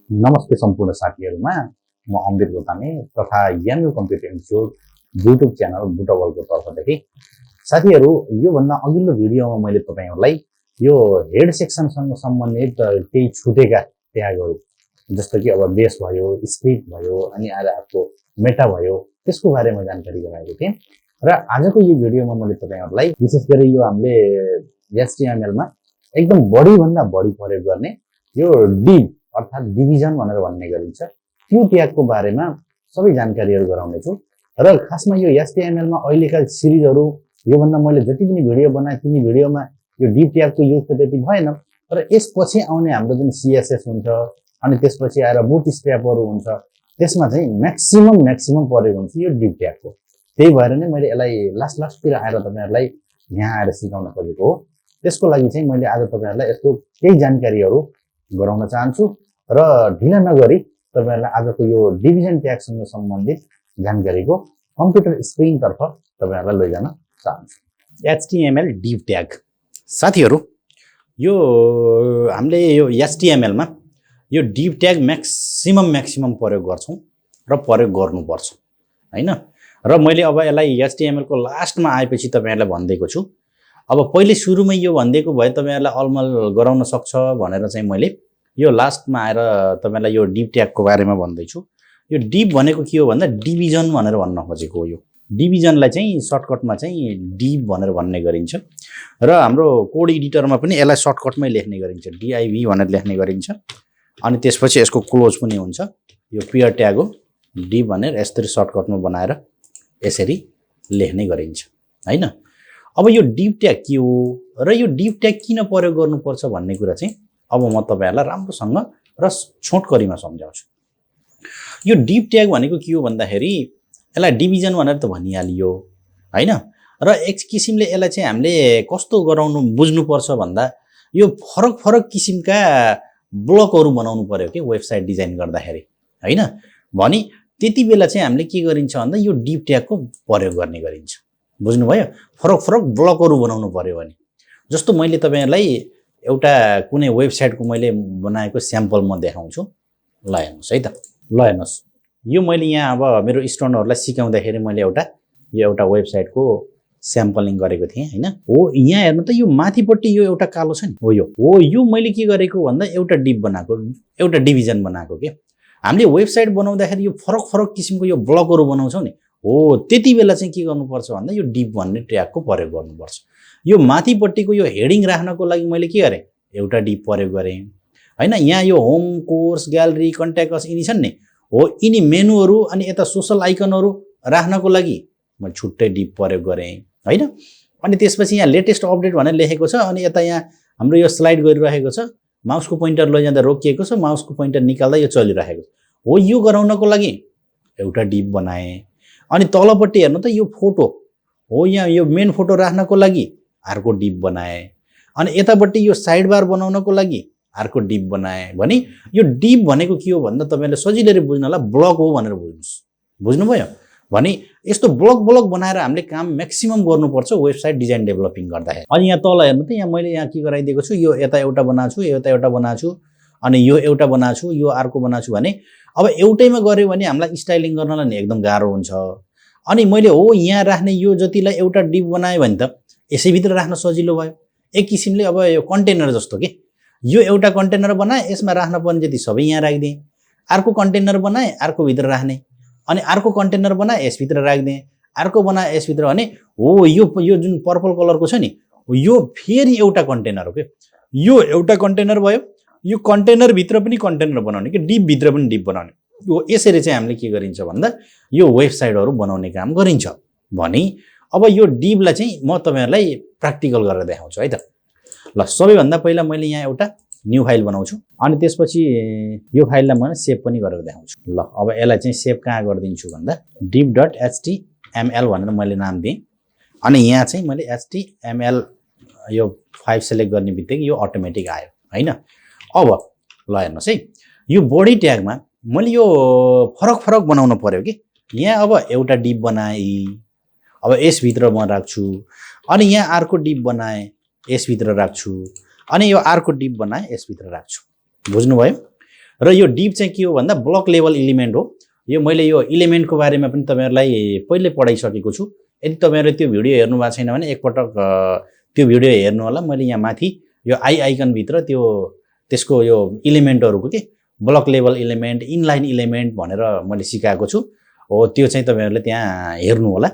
नमस्ते सम्पूर्ण साथीहरुमा म अमृत गोतामे तथा Yamala computer institute YouTube channel बुटवलको तर्फदेखि साथीहरु यो भन्दा अघिल्लो भिडियोमा मैले तपाईहरुलाई यो हेड सेक्सनसँग सम्बन्धित केही छुटेका ट्यागहरु जस्तो कि अब बेस भयो, स्क्रिप्ट भयो, अनि अर्को मेटा भयो, त्यसको बारेमा जानकारी गराएको थिएँ र आजको यो भिडियोमा मैले तपाईहरुलाई विशेष गरी यो हामीले HTML मा एकदम बढी भन्दा बढी प्रयोग गर्ने यो div अर्थात डिभिजन भनेर भन्ने गरिन्छ त्यो ट्यागको बारेमा सबै जानकारीहरु गराउने छु र खासमा यो HTML मा अहिलेका सिरिजहरु यो भन्दा मैले जति पनि भिडियो बनाए तिनी भिडियोमा यो div ट्यागको युज त त्यति भएन तर यसपछि आउने हाम्रो जुन CSS हुन्छ अनि त्यसपछि आएर बुटस्ट्र्यापहरु हुन्छ त्यसमा चाहिँ म्याक्सिमम प्रयोग हुन्छ यो div ट्यागको त्यही भएर नै मैले यसलाई लास्टतिर आएर तपाईहरुलाई यहाँ आएर सिकाउन खोजेको हो त्यसको लागि चाहिँ मैले आज तपाईहरुलाई यसको केही जानकारीहरु गराउन चाहन्छु र ढिला नगरी तपाईहरुलाई आजको यो डिभिजन ट्यागसँग सम्बन्धित जानकारीको कम्प्युटर स्क्रिन तर्फ तपाईहरुलाई लैजान चाहन्छु। HTML div ट्याग साथीहरु यो हामीले यो HTML मा यो div ट्याग म्याक्सिमम प्रयोग गर्छौं र प्रयोग गर्नुपर्छ हैन र मैले अब यसलाई HTML को लास्टमा आएपछि तपाईहरुलाई भन्दैको छु। अब पहिले सुरुमै यो भन्दिएको भए तपाईहरुलाई अलमल गराउन सक्छ भनेर चाहिँ मैले यो लास्टमा आएर तपाईहरुलाई यो div ट्यागको बारेमा भन्दै छु। यो div भनेको के हो भन्दा डिभिजन भनेर भन्न खोजेको हो। यो डिभिजनलाई चाहिँ सर्टकटमा चाहिँ div भनेर भन्ने गरिन्छ र हाम्रो कोड एडिटरमा पनि यसलाई सर्टकटमै लेख्ने गरिन्छ div भनेर लेख्ने गरिन्छ अनि त्यसपछि यसको क्लोज पनि हुन्छ यो पेयर ट्याग हो div भनेर यसरी सर्टकटमा बनाएर यसरी लेख्ने गरिन्छ हैन। अब यो div ट्याग के हो र यो div ट्याग किन प्रयोग गर्नुपर्छ भन्ने कुरा चाहिँ अब म तपाईहरुलाई राम्रोसँग र छोटकरीमा सम्झाउँछु। यो div ट्याग भनेको के हो भन्दाखेरि यसलाई डिभिजन भनेर त भनिहालियो हैन र एक किसिमले यसलाई चाहिँ हामीले कस्तो गराउनु बुझ्नुपर्छ भन्दा यो फरक किसिमका ब्लकहरु बनाउनु पर्यो के वेबसाइट डिजाइन गर्दाखेरि हैन भनी त्यति बेला चाहिँ हामीले के गरिन्छ भन्दा यो div ट्यागको प्रयोग गर्ने गरिन्छ। बुझ्नुभयो फरक ब्लकहरु बनाउनु पर्यो भने जस्तो मैले तपाईहरुलाई एउटा कुनै वेबसाइटको मैले बनाएको स्याम्पल म देखाउँछु ल हेर्नुस् है त ल हेर्नुस् यो मैले यहाँ अब मेरो स्टुडेन्टहरुलाई सिकाउँदाखेरि मैले एउटा वेबसाइटको स्याम्पलिङ गरेको थिएँ हैन हो यहाँ हेर्नु त यो माथिपट्टि यो एउटा कालो छ नि हो यो मैले के गरेको भन्दा एउटा div बनाएको एउटा डिभिजन बनाएको के हामीले वेबसाइट बनाउँदाखेरि यो फरक किसिमको यो ब्लकहरु बनाउँछौ नि हो त्यति बेला चाहिँ के गर्नुपर्छ भन्दा यो div भन्ने ट्यागको प्रयोग गर्नुपर्छ। यो माथिपट्टिको यो हेडिङ राख्नको लागि मैले के गरे एउटा div प्रयोग गरे हैन। यहाँ यो होम कोर्स ग्यालरी कन्ट्याक्ट अस यिनी छन् नि हो यिनी मेनुहरु अनि यता सोशल आइकनहरु राख्नको लागि म छुट्टै div प्रयोग गरे हैन। अनि त्यसपछि यहाँ लेटेस्ट अपडेट भनेर लेखेको छ अनि यता यहाँ हाम्रो यो स्लाइड गरिरहेको छ माउसको पोइन्टर लैजाँदा रोकिएको छ माउसको पोइन्टर निकाल्दा यो चलिरहेको छ हो यो गराउनको लागि एउटा div बनाए। अनि तलपट्टि हेर्नु त यो फोटो हो यहाँ यो मेन फोटो राख्नको लागि अर्को div बनाए अनि यतापट्टि यो साइड बार बनाउनको लागि अर्को div बनाए भनी यो div भनेको के हो भन्दा तपाईले सजिलै बुझ्नला ब्लक हो भनेर बुझ्नुस्। बुझ्नुभयो भनी यस्तो ब्लक बनाएर हामीले काम म्याक्सिमम गर्नुपर्छ वेबसाइट डिजाइन डेभलपिङ गर्दाखेरि। अनि यहाँ तल हेर्नु त यहाँ मैले यहाँ के गराइदिएको छु यो यता एउटा बनाछु यता एउटा बनाछु अनि यो एउटा बनाछु यो अर्को बनाछु भने अब एउटैमा गर्यो भने हामीलाई स्टाइलिङ गर्नलाई नि एकदम गाह्रो हुन्छ। अनि मैले हो यहाँ राख्ने यो जतिलाई एउटा div बनाए भने त यसै भित्र राख्न सजिलो भयो एक किसिमले। अब यो कन्टेनर जस्तो के यो एउटा कन्टेनर बनाए यसमा राख्न पर्ने जति सबै यहाँ राख्दिए अर्को कन्टेनर बनाए अर्को भित्र राख्ने अनि अर्को कन्टेनर बनाए यस भित्र राख्दिए अर्को बनाए यस भित्र भने हो यो जुन पर्पल कलरको छ नि यो फेरि एउटा कन्टेनर हो के यो एउटा कन्टेनर भयो यो कन्टेनर भित्र पनि कन्टेनर बनाउने के div भित्र पनि div बनाउने यो यसरी चाहिँ हामीले के गरिन्छ भन्दा यो वेबसाइटहरु बनाउने काम गरिन्छ भनी अब यो div लाई चाहिँ म तपाईहरुलाई प्र्याक्टिकल गरेर देखाउँछु है त। ल सबैभन्दा पहिला मैले यहाँ एउटा न्यू फाइल बनाउँछु अनि त्यसपछि यो फाइललाई म सेभ पनि गरेर देखाउँछु। ल अब यसलाई चाहिँ सेभ कहाँ गर्दिन्छु भन्दा div.html भनेर मैले नाम दिएँ अनि यहाँ चाहिँ मैले html यो 5 सिलेक्ट गर्ने बित्तिकै यो अटोमेटिक आयो हैन। अब ल हेर्नुस् है यो बडी ट्यागमा मैले यो फरक बनाउन पर्यो कि यहाँ अब एउटा div बनाए अब यस भित्र म राख्छु अनि यहाँ अर्को div बनाए यस भित्र राख्छु अनि यो अर्को div बनाए यस भित्र राख्छु। बुझ्नुभयो र यो डिप चाहिँ के हो भन्दा ब्लक लेभल इलिमेन्ट हो। यो मैले यो इलिमेन्टको बारेमा पनि तपाईँहरूलाई पहिले पढाइसकेको छु। यदि तपाईँहरूले त्यो भिडियो हेर्नु भएको छैन भने एकपटक त्यो भिडियो हेर्नु होला। मैले यहाँ माथि यो आइकनभित्र त्यसको यो इलिमेन्टहरूको के block level element, inline element भनेर मैले सिकाएको छु। हो त्यो चाहिँ तपाईँहरूले त्यहाँ हेर्नु होला।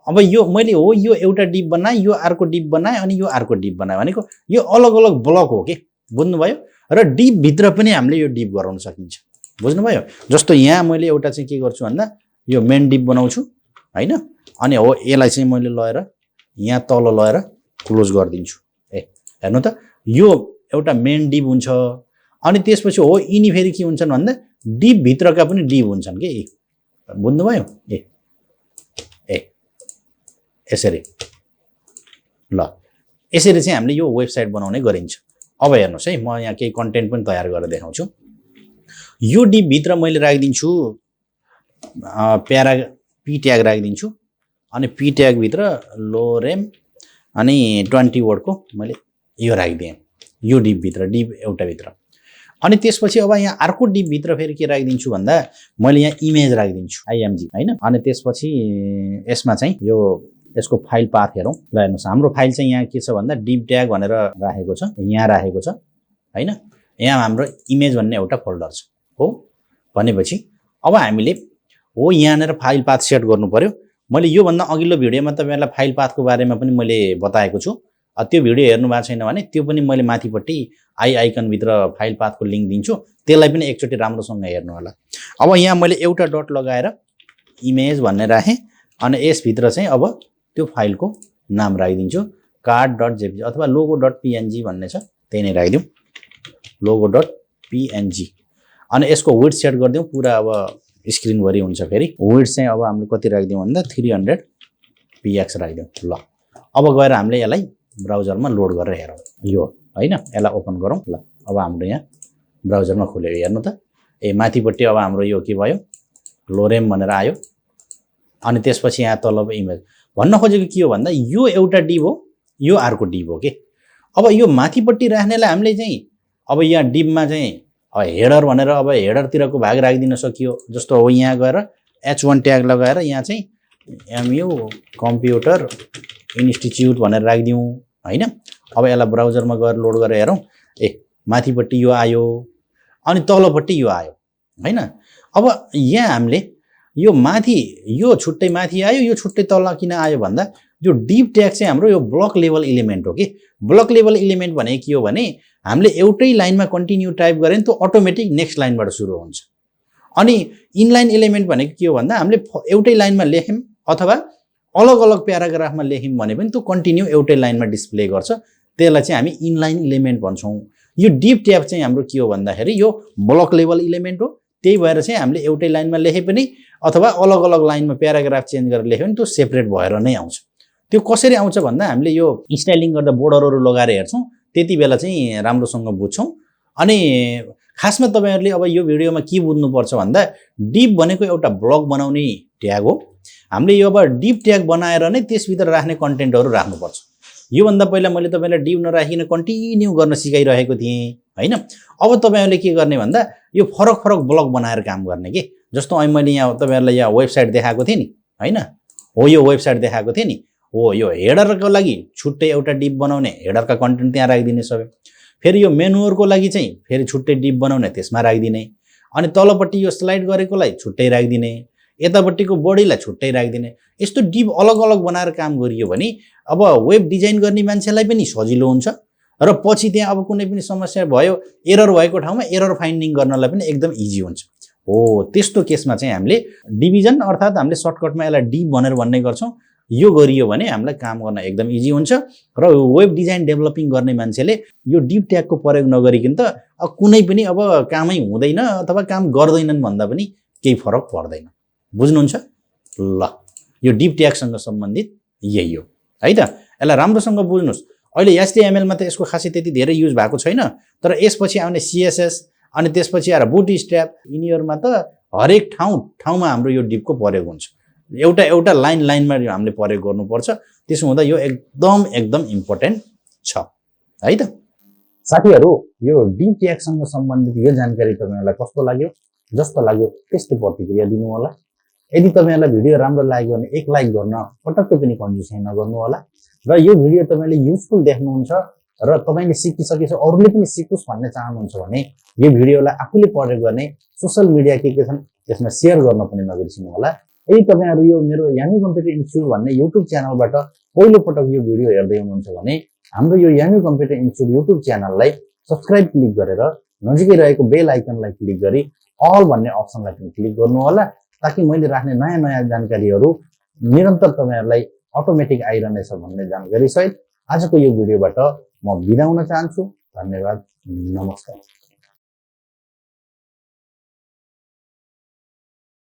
अब यो मैले यो एउटा डिप बनाएँ, यो अर्को डिप बनाएँ, अनि यो अर्को डिप बनाएँ भनेको यो अलग अलग ब्लक हो के, बुझ्नुभयो। र डिपभित्र पनि हामीले यो डिप गराउन सकिन्छ, बुझ्नुभयो। जस्तो यहाँ मैले एउटा चाहिँ के गर्छु भन्दा यो मेन डिप बनाउँछु होइन, अनि हो यसलाई चाहिँ मैले लगेर यहाँ तल लगेर क्लोज गरिदिन्छु। हेर्नु त यो एउटा मेन डिप हुन्छ। अनि त्यसपछि हो यिनी फेरि के हुन्छन् भन्दा डिपभित्रका पनि डिप हुन्छन् के, बुझ्नुभयो। यसरी ल यसरी चाहिँ हामीले यो वेबसाइट बनाउने गरिन्छ। अब हेर्नुहोस् है, म यहाँ केही कन्टेन्ट पनि तयार गरेर देखाउँछु। यो डिपभित्र मैले राखिदिन्छु पी ट्याग राखिदिन्छु, अनि पी ट्यागभित्र लोरेम अनि 20 वर्डको मैले यो राखिदिएँ यो डिपभित्र, डिप एउटाभित्र। अनि त्यसपछि अब यहाँ अर्को डिपभित्र फेरि के राखिदिन्छु भन्दा मैले यहाँ इमेज राखिदिन्छु आइएमजी होइन। अनि त्यसपछि यसमा चाहिँ यसको फाइल पाथ हेरौँ। ल हेर्नुहोस्, हाम्रो फाइल चाहिँ यहाँ के छ भन्दा डिप ट्याग भनेर राखेको छ, यहाँ राखेको छ होइन। यहाँ हाम्रो इमेज भन्ने एउटा फोल्डर छ हो। भनेपछि अब हामीले हो यहाँनिर फाइल पाथ सेट गर्नु पर्यो। मैले योभन्दा अघिल्लो भिडियोमा तपाईँहरूलाई फाइल पाथको बारेमा पनि मैले बताएको छु। त्यो भिडियो हेर्नु भएको छैन भने त्यो पनि मैले माथिपट्टि आइकनभित्र फाइल पाथको लिङ्क दिन्छु, त्यसलाई पनि एकचोटि राम्रोसँग हेर्नु होला। अब यहाँ मैले एउटा डट लगाएर इमेज भन्ने राखेँ, अनि यसभित्र चाहिँ अब त्यो फाइलको नाम राखिदिन्छु card.jpg अथवा logo.png भन्ने छ, त्यही नै राखिदिउँ logo.png। अनि यसको विड्थ सेट गरिदिउँ पुरा, अब स्क्रिनभरि हुन्छ। फेरि विड्थ चाहिँ अब हामीले कति राखिदिउँ भन्दा 300 px राखिदिउँ। ल अब गएर हामीले यसलाई ब्राउजरमा लोड गरेर हेरौँ यो होइन। यसलाई ओपन गरौँ। ल अब हाम्रो यहाँ ब्राउजरमा खुल्यो, हेर्नु त। माथिपट्टि अब हाम्रो यो के भयो, लोरेम भनेर आयो। अनि त्यसपछि यहाँ तल इमेज भन्न खोजेको के हो भन्दा यो एउटा डिप हो, यो अर्को डिप हो के। अब यो माथिपट्टि राख्नेलाई हामीले चाहिँ अब यहाँ डिपमा चाहिँ हेडर भनेर अब हेडरतिरको भाग राखिदिन सकियो। जस्तो हो यहाँ गएर H1 ट्याग लगाएर यहाँ चाहिँ MU कम्प्युटर इन्स्टिच्युट भनेर राखिदिउँ होइन। अब यसलाई ब्राउजरमा गएर लोड गरेर हेरौँ। माथिपट्टि यो आयो, अनि तलपट्टि यो आयो होइन। अब यहाँ हामीले यो माथि यो छुट्टै माथि आयो, यो छुट्टै तल किन आयो भन्दा यो डिप ट्याग चाहिँ हाम्रो यो ब्लक लेभल इलिमेन्ट हो कि। ब्लक लेभल इलिमेन्ट भने के हो भने हामीले एउटै लाइनमा कन्टिन्यू टाइप गऱ्यो भने त्यो अटोमेटिक नेक्स्ट लाइनबाट सुरु हुन्छ। अनि इनलाइन इलिमेन्ट भनेको के हो भन्दा हामीले एउटै लाइनमा लेख्यौँ अथवा अलग अलग प्याराग्राफमा लेख्यौँ भने पनि त्यो कन्टिन्यू एउटै लाइनमा डिस्प्ले गर्छ, त्यसलाई चाहिँ हामी इनलाइन इलिमेन्ट भन्छौँ। यो डिप ट्याग चाहिँ हाम्रो के हो भन्दाखेरि यो ब्लक लेभल इलिमेन्ट हो। त्यही भएर चाहिँ हामीले एउटै लाइनमा लेखे पनि अथवा अलग अलग लाइनमा प्याराग्राफ चेन्ज गरेर लेख्यो भने त्यो सेपरेट भएर नै आउँछ। त्यो कसरी आउँछ भन्दा हामीले यो स्टाइलिङ गर्दा बोर्डरहरू लगाएर हेर्छौँ, त्यति बेला चाहिँ राम्रोसँग बुझ्छौँ। अनि खासमा तपाईँहरूले अब यो भिडियोमा के बुझ्नुपर्छ भन्दा डिप भनेको एउटा ब्लक बनाउने ट्याग हो। हामीले यो अब डिप ट्याग बनाएर नै त्यसभित्र राख्ने कन्टेन्टहरू राख्नुपर्छ। योभन्दा पहिला मैले तपाईँलाई डिप नराखिकन कन्टिन्यू गर्न सिकाइरहेको थिएँ होइन। अब तपाईँहरूले के गर्ने भन्दा यो फरक फरक ब्लक बनाएर काम गर्ने के। जस्तो अहिले मैले यहाँ तपाईँहरूलाई यहाँ वेबसाइट देखाएको थिएँ नि होइन, हो यो वेबसाइट देखाएको थिएँ नि, हो यो हेडरको लागि छुट्टै एउटा डिप बनाउने, हेडरका कन्टेन्ट त्यहाँ राखिदिने सबै। फेरि यो मेनुअरको लागि चाहिँ फेरि छुट्टै डिप बनाउने, त्यसमा राखिदिने। अनि तलपट्टि यो स्लाइड गरेकोलाई छुट्टै राखिदिने, यतापट्टिको बडीलाई छुट्टै राखिदिने। यस्तो डिप अलग अलग बनाएर काम गरियो भने अब वेब डिजाइन गर्ने मान्छेलाई पनि सजिलो हुन्छ र पछि त्यहाँ अब कुनै पनि समस्या भयो, एरर भएको ठाउँमा एरर फाइन्डिङ गर्नलाई पनि एकदम इजी हुन्छ। हो त्यस्तो केसमा चाहिँ हामीले डिभिजन अर्थात् हामीले सर्टकटमा यसलाई डिप भनेर भन्ने गर्छौँ। यो गरियो भने हामीलाई काम गर्न एकदम इजी हुन्छ र वेब डिजाइन डेभलपिङ गर्ने मान्छेले यो डिप ट्यागको प्रयोग नगरिकन त कुनै पनि अब कामै हुँदैन अथवा काम गर्दैनन् भन्दा पनि केही फरक पर्दैन। बुझ्नुहुन्छ? ल यो डिप ट्यागसँग सम्बन्धित यही हो है त। यसलाई राम्रोसँग बुझ्नुहोस्। अहिले HTML मा त यसको खासै त्यति धेरै युज भएको छैन, तर यसपछि आउने CSS अनि त्यसपछि आएर बुटस्ट्र्याप यिनीहरूमा त हरेक ठाउँमा हाम्रो यो डिपको प्रयोग हुन्छ। एउटा लाइनमा हामीले प्रयोग गर्नुपर्छ। त्यसो हुँदा यो एकदम इम्पोर्टेन्ट छ है त। साथीहरू यो डीप ट्यागसँग सम्बन्धित यो जानकारी तपाईँहरूलाई कस्तो लाग्यो जस्तो लाग्यो त्यस्तै प्रतिक्रिया दिनु होला। यदि तपाईँहरूलाई भिडियो राम्रो लाग्यो भने एक लाइक गर्न पटक्कै पनि कन्जुसाइ नगर्नु होला र यो भिडियो तपाईँले युजफुल देख्नुहुन्छ र तपाईँले सिकिसकेपछि अरूले पनि सिकोस् भन्ने चाहनुहुन्छ भने यो भिडियोलाई आफूले पढेर गर्ने सोशल मिडिया के छन् त्यसमा सेयर गर्न पनि नबिर्सिनु होला। यदि तपाईँहरू यो मेरो यामी कम्प्युटर इन्स्टिच्युट भन्ने युट्युब च्यानलबाट पहिलो पटक यो भिडियो हेर्दै हुनुहुन्छ भने हाम्रो यो यामी कम्प्युटर इन्स्टिच्युट युट्युब च्यानललाई सब्स्क्राइब क्लिक गरेर नजिकै रहेको बेल आइकनलाई क्लिक गरी अल भन्ने अप्सनलाई पनि क्लिक गर्नु होला ताकि मैले राख्ने नयाँ नयाँ जानकारीहरू निरन्तर तपाईँहरूलाई अटोमेटिक आइरहनेछ भन्ने जानकारी सहित आजको यो भिडियोबाट म बिदा हुन चाहन्छु। धन्यवाद, नमस्कार।